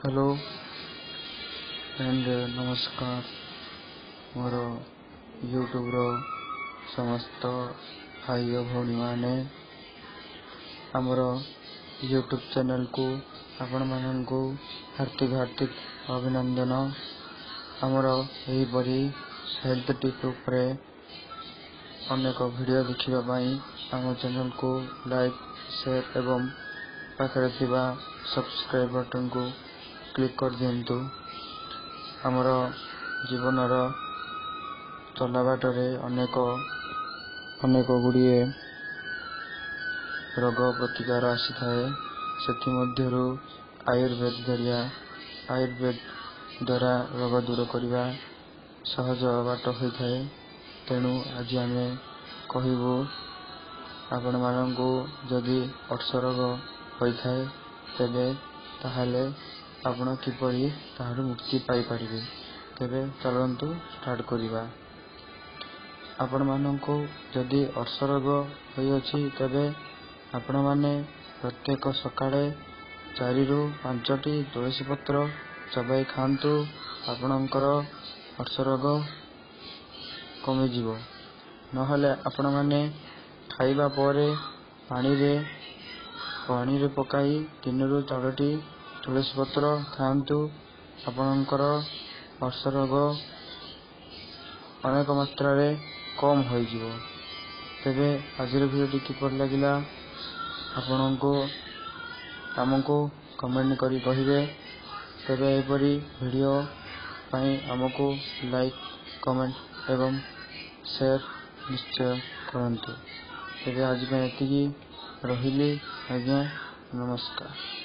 Hello and नमस्कार मोर YouTube रो समस्त भाई और भौणी माने आमर यूट्यूब चैनल को आपण माननकु हार्दिक हार्दिक अभिनंदन। आमर एहीपरि हेल्थ टिप उपरे अनेक वीडियो देखिबा पई आम चैनल को लाइक शेयर एवं पाखरे थिबा सब्सक्राइब बटन को क्लिक कर दियंतु। आमर जीवनर चलाबाटरे अनेक गुड़िए रोग प्रतिकार आसी थाए। सेथिमध्यरु आयुर्वेद द्वारा रोग दूर करने सहज बाट होई थाए। तेणु आज आमे कहिबु आपण माननकु जदि अर्श रोग होई थाए तेबे ताहाले आपण किपरि ताहारु मुक्ति पाई परिबे। तेबे चलंतु स्टार्ट करिबा। आपण माननकु जदि अर्श रोग होई अछि तेबे आपण माने प्रत्येक सकाळे 4 रु 5टी तुलसी पत्र चबाई खांतु। आपणकर अर्श रोग कमी जीवो। नहले आपण माने खाइबा परे पानी रे पकाई 3 रु 4टी तुलसी पत्र खांतु। आपणकर अर्श रोग अनेक मात्रा रे कम होई जीवो। तेबे आजिर वीडियो किपर लागिला आपणको हमको कमेंट करी कहिबे। तेबे एपरी वीडियो पई हमको लाइक कमेंट एवं शेयर निश्चय करंतु। तेबे आज पे एतिकी रहिली। आज्ञा नमस्कार।